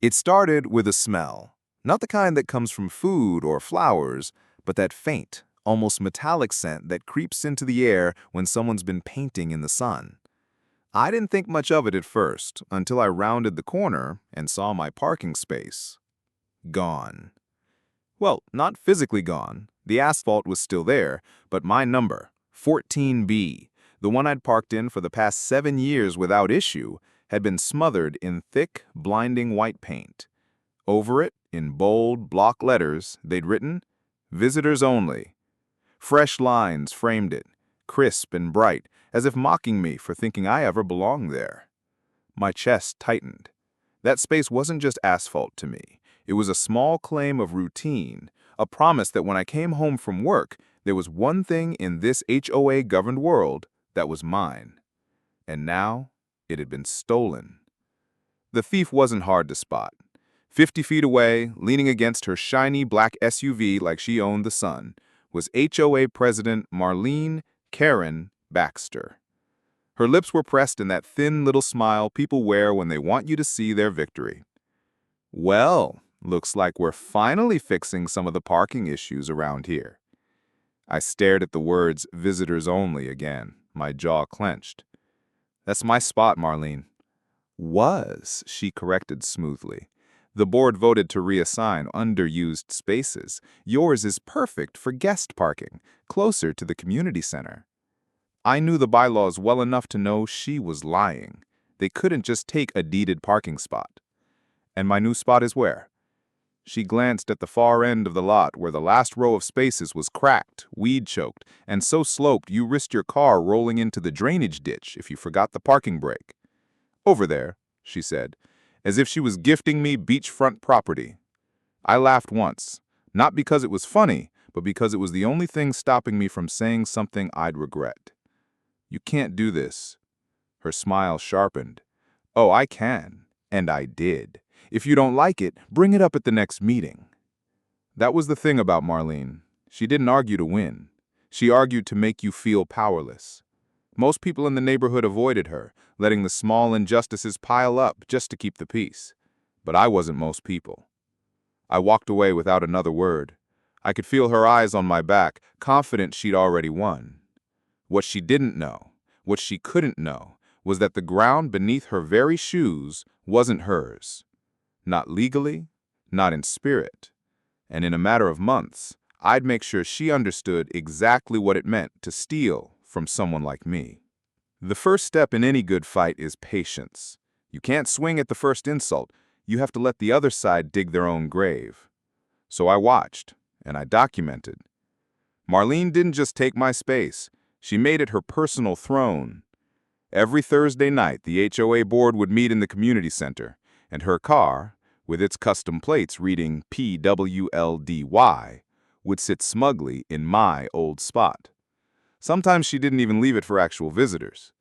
It started with a smell, not the kind that comes from food or flowers, but that faint, almost metallic scent that creeps into the air when someone's been painting in the sun. I didn't think much of it at first, until I rounded the corner and saw my parking space. Gone. Well, not physically gone. The asphalt was still there, but my number, 14B, the one I'd parked in for the past 7 years without issue, had been smothered in thick, blinding white paint. Over it, in bold, block letters, they'd written, "Visitors only." Fresh lines framed it, crisp and bright, as if mocking me for thinking I ever belonged there. My chest tightened. That space wasn't just asphalt to me. It was a small claim of routine, a promise that when I came home from work, there was one thing in this HOA-governed world that was mine. And now, it had been stolen. The thief wasn't hard to spot. 50 feet away, leaning against her shiny black SUV like she owned the sun, was HOA President Marlene Karen Baxter. Her lips were pressed in that thin little smile people wear when they want you to see their victory. Well, looks like we're finally fixing some of the parking issues around here. I stared at the words "visitors only" again, my jaw clenched. That's my spot, Marlene. Was, she corrected smoothly. The board voted to reassign underused spaces. Yours is perfect for guest parking, closer to the community center. I knew the bylaws well enough to know she was lying. They couldn't just take a deeded parking spot. And my new spot is where? She glanced at the far end of the lot where the last row of spaces was cracked, weed-choked, and so sloped you risked your car rolling into the drainage ditch if you forgot the parking brake. Over there, she said, as if she was gifting me beachfront property. I laughed once, not because it was funny, but because it was the only thing stopping me from saying something I'd regret. You can't do this. Her smile sharpened. Oh, I can, and I did. If you don't like it, bring it up at the next meeting. That was the thing about Marlene. She didn't argue to win. She argued to make you feel powerless. Most people in the neighborhood avoided her, letting the small injustices pile up just to keep the peace. But I wasn't most people. I walked away without another word. I could feel her eyes on my back, confident she'd already won. What she didn't know, what she couldn't know, was that the ground beneath her very shoes wasn't hers. Not legally, not in spirit. And in a matter of months, I'd make sure she understood exactly what it meant to steal from someone like me. The first step in any good fight is patience. You can't swing at the first insult. You have to let the other side dig their own grave. So I watched, and I documented. Marlene didn't just take my space. She made it her personal throne. Every Thursday night, the HOA board would meet in the community center, and her car, with its custom plates reading PWLDY, would sit smugly in my old spot. Sometimes she didn't even leave it for actual visitors.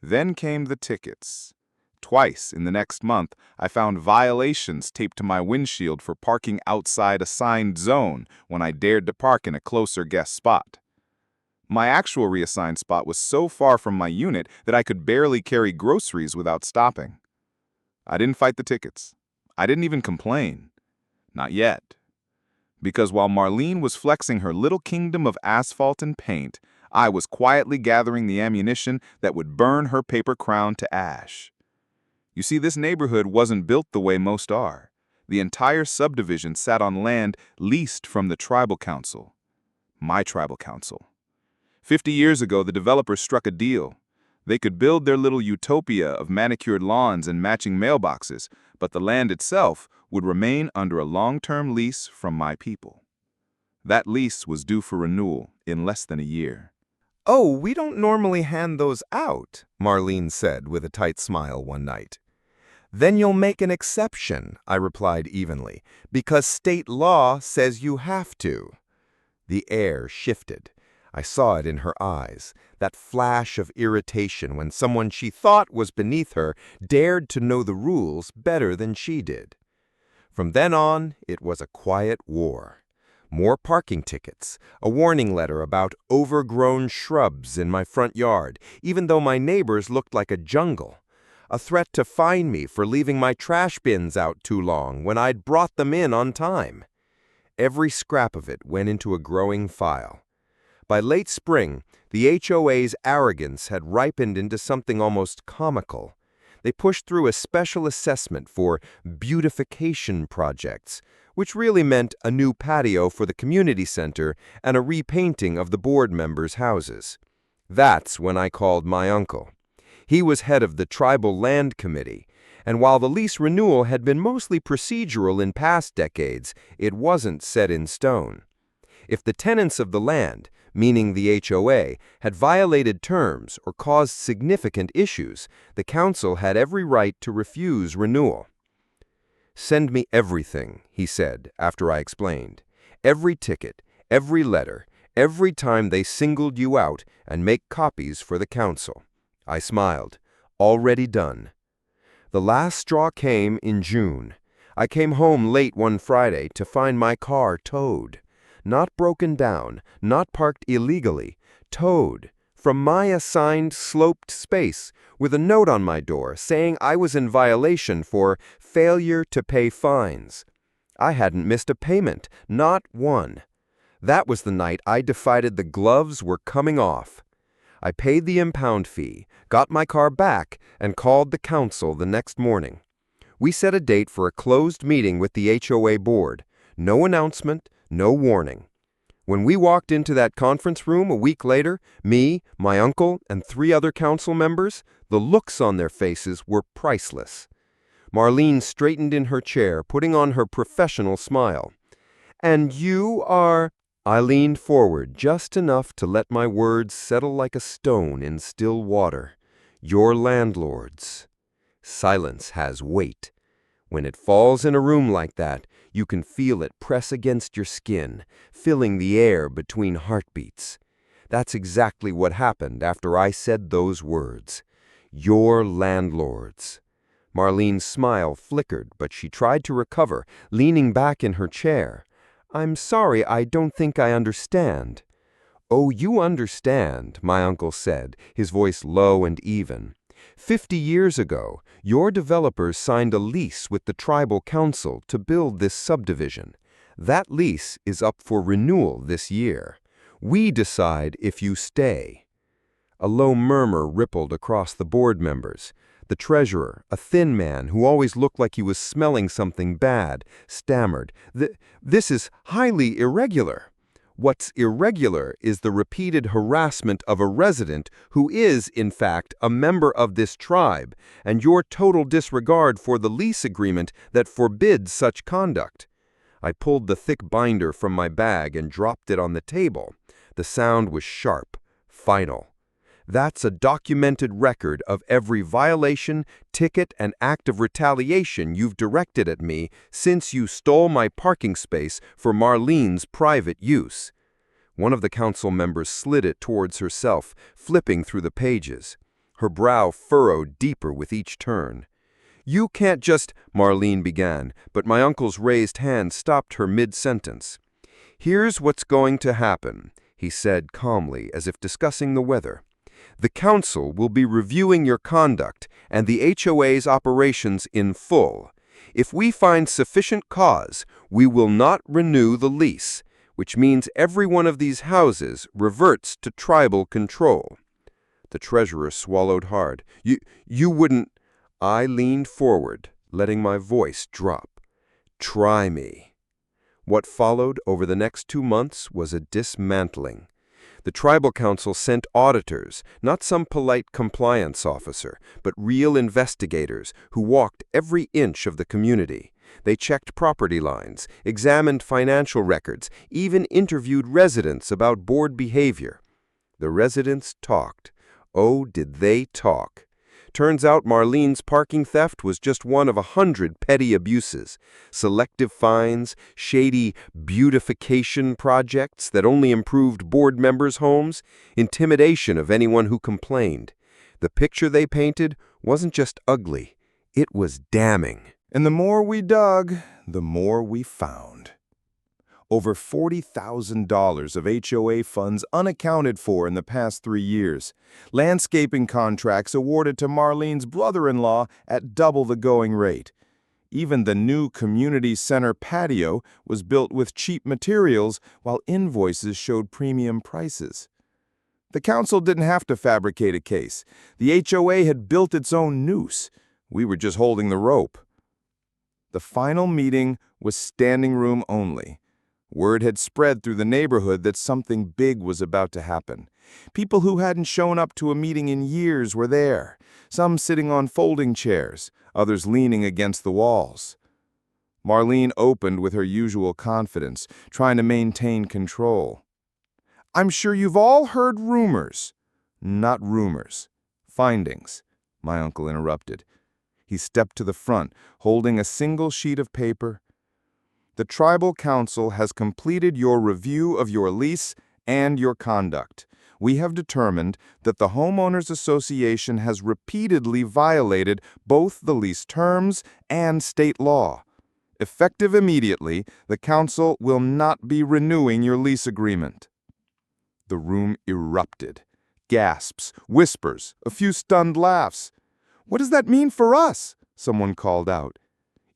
Then came the tickets. Twice in the next month, I found violations taped to my windshield for parking outside assigned zone when I dared to park in a closer guest spot. My actual reassigned spot was so far from my unit that I could barely carry groceries without stopping. I didn't fight the tickets. I didn't even complain. Not yet. Because while Marlene was flexing her little kingdom of asphalt and paint, I was quietly gathering the ammunition that would burn her paper crown to ash. You see, this neighborhood wasn't built the way most are. The entire subdivision sat on land leased from the tribal council. My tribal council. 50 years ago, the developers struck a deal. They could build their little utopia of manicured lawns and matching mailboxes, but the land itself would remain under a long-term lease from my people. That lease was due for renewal in less than a year. "Oh, we don't normally hand those out," Marlene said with a tight smile one night. "Then you'll make an exception," I replied evenly, "because state law says you have to." The air shifted. I saw it in her eyes, that flash of irritation when someone she thought was beneath her dared to know the rules better than she did. From then on, it was a quiet war. More parking tickets, a warning letter about overgrown shrubs in my front yard, even though my neighbors looked like a jungle. a threat to fine me for leaving my trash bins out too long when I'd brought them in on time. Every scrap of it went into a growing file. By late spring, the HOA's arrogance had ripened into something almost comical. They pushed through a special assessment for beautification projects, which really meant a new patio for the community center and a repainting of the board members' houses. That's when I called my uncle. He was head of the Tribal Land Committee, and while the lease renewal had been mostly procedural in past decades, it wasn't set in stone. If the tenants of the land, meaning the HOA, had violated terms or caused significant issues, the council had every right to refuse renewal. "Send me everything," he said after I explained. "Every ticket, every letter, every time they singled you out, and make copies for the council." I smiled. Already done. The last straw came in June. I came home late one Friday to find my car towed. Not broken down, not parked illegally, towed from my assigned sloped space with a note on my door saying I was in violation for failure to pay fines. I hadn't missed a payment, not one. That was the night I decided the gloves were coming off. I paid the impound fee, got my car back, and called the council the next morning. We set a date for a closed meeting with the HOA board. No announcement, no warning. When we walked into that conference room a week later, me, my uncle, and 3 other council members, the looks on their faces were priceless. Marlene straightened in her chair, putting on her professional smile. "And you are—" I leaned forward just enough to let my words settle like a stone in still water. "Your landlords." Silence has weight. When it falls in a room like that, you can feel it press against your skin, filling the air between heartbeats. That's exactly what happened after I said those words. Your landlords. Marlene's smile flickered, but she tried to recover, leaning back in her chair. "I'm sorry, I don't think I understand." "Oh, you understand," my uncle said, his voice low and even. 50 years ago, your developers signed a lease with the tribal council to build this subdivision. That lease is up for renewal this year. We decide if you stay." A low murmur rippled across the board members. The treasurer, a thin man who always looked like he was smelling something bad, stammered, "This is highly irregular." "What's irregular is the repeated harassment of a resident who is, in fact, a member of this tribe, and your total disregard for the lease agreement that forbids such conduct." I pulled the thick binder from my bag and dropped it on the table. The sound was sharp, final. "That's a documented record of every violation, ticket, and act of retaliation you've directed at me since you stole my parking space for Marlene's private use." One of the council members slid it towards herself, flipping through the pages. Her brow furrowed deeper with each turn. "You can't just—" Marlene began, but my uncle's raised hand stopped her mid-sentence. "Here's what's going to happen," he said calmly, as if discussing the weather. "The council will be reviewing your conduct and the HOA's operations in full. If we find sufficient cause, we will not renew the lease, which means every one of these houses reverts to tribal control." The treasurer swallowed hard. You wouldn't—" I leaned forward, letting my voice drop. "Try me." What followed over the next 2 months was a dismantling. The tribal council sent auditors, not some polite compliance officer, but real investigators who walked every inch of the community. They checked property lines, examined financial records, even interviewed residents about board behavior. The residents talked. Oh, did they talk. Turns out Marlene's parking theft was just one of 100 petty abuses. Selective fines, shady beautification projects that only improved board members' homes, intimidation of anyone who complained. The picture they painted wasn't just ugly, it was damning. And the more we dug, the more we found. Over $40,000 of HOA funds unaccounted for in the past 3 years. Landscaping contracts awarded to Marlene's brother-in-law at double the going rate. Even the new community center patio was built with cheap materials while invoices showed premium prices. The council didn't have to fabricate a case. The HOA had built its own noose. We were just holding the rope. The final meeting was standing room only. Word had spread through the neighborhood that something big was about to happen. People who hadn't shown up to a meeting in years were there, some sitting on folding chairs, others leaning against the walls. Marlene opened with her usual confidence, trying to maintain control. "I'm sure you've all heard rumors." "Not rumors. Findings," my uncle interrupted. He stepped to the front, holding a single sheet of paper. "The Tribal Council has completed your review of your lease and your conduct. We have determined that the Homeowners Association has repeatedly violated both the lease terms and state law. Effective immediately, the Council will not be renewing your lease agreement." The room erupted. Gasps, whispers, a few stunned laughs. "What does that mean for us?" someone called out.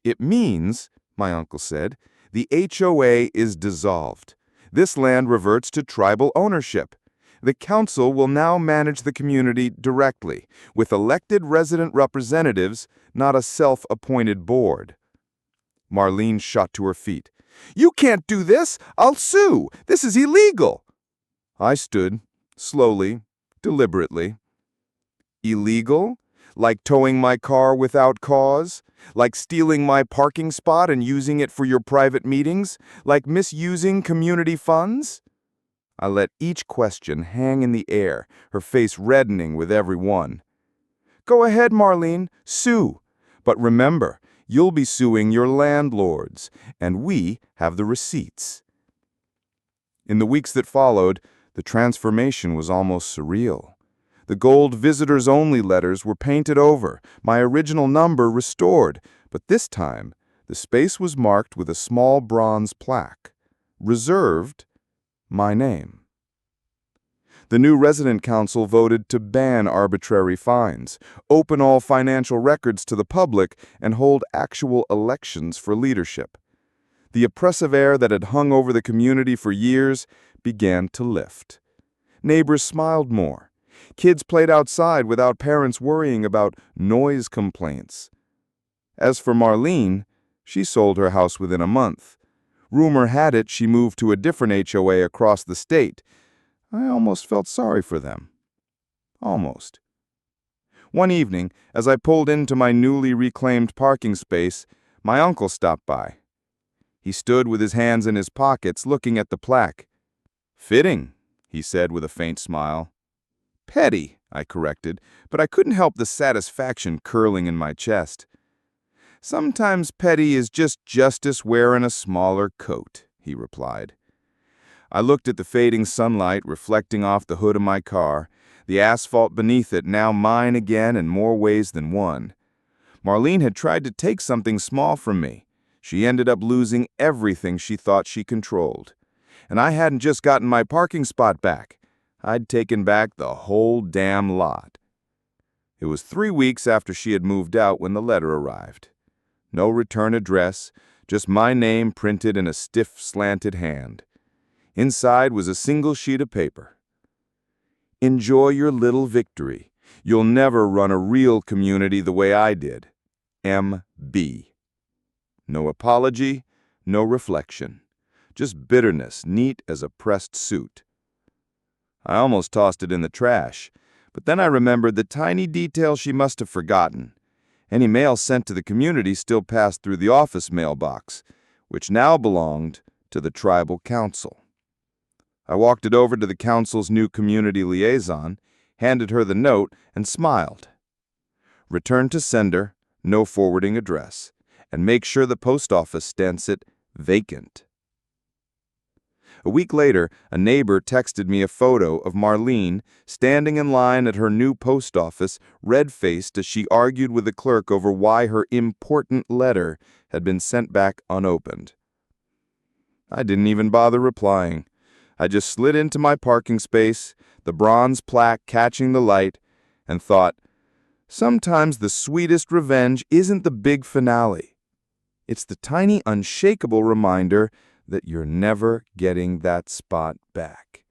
"It means," my uncle said, "the HOA is dissolved. This land reverts to tribal ownership. The council will now manage the community directly, with elected resident representatives, not a self-appointed board." Marlene shot to her feet. "You can't do this! I'll sue! This is illegal!" I stood, slowly, deliberately. "Illegal? Like towing my car without cause? Like stealing my parking spot and using it for your private meetings? Like misusing community funds?" I let each question hang in the air, her face reddening with every one. "Go ahead, Marlene, sue. But remember, you'll be suing your landlords, and we have the receipts." In the weeks that followed, the transformation was almost surreal. The gold visitors-only letters were painted over, my original number restored, but this time, the space was marked with a small bronze plaque. Reserved, my name. The new resident council voted to ban arbitrary fines, open all financial records to the public, and hold actual elections for leadership. The oppressive air that had hung over the community for years began to lift. Neighbors smiled more. Kids played outside without parents worrying about noise complaints. As for Marlene, she sold her house within a month. Rumor had it she moved to a different HOA across the state. I almost felt sorry for them. Almost. One evening, as I pulled into my newly reclaimed parking space, my uncle stopped by. He stood with his hands in his pockets, looking at the plaque. "Fitting," he said with a faint smile. "Petty," I corrected, but I couldn't help the satisfaction curling in my chest. "Sometimes petty is just justice wearing a smaller coat," he replied. I looked at the fading sunlight reflecting off the hood of my car, the asphalt beneath it now mine again in more ways than one. Marlene had tried to take something small from me. She ended up losing everything she thought she controlled. And I hadn't just gotten my parking spot back. I'd taken back the whole damn lot. It was 3 weeks after she had moved out when the letter arrived. No return address, just my name printed in a stiff, slanted hand. Inside was a single sheet of paper. "Enjoy your little victory. You'll never run a real community the way I did. M.B." No apology, no reflection. Just bitterness, neat as a pressed suit. I almost tossed it in the trash, but then I remembered the tiny detail she must have forgotten. Any mail sent to the community still passed through the office mailbox, which now belonged to the tribal council. I walked it over to the council's new community liaison, handed her the note, and smiled. "Return to sender, no forwarding address, and make sure the post office stamps it vacant." A week later, a neighbor texted me a photo of Marlene standing in line at her new post office, red-faced as she argued with the clerk over why her important letter had been sent back unopened. I didn't even bother replying. I just slid into my parking space, the bronze plaque catching the light, and thought, sometimes the sweetest revenge isn't the big finale. It's the tiny, unshakable reminder that you're never getting that spot back.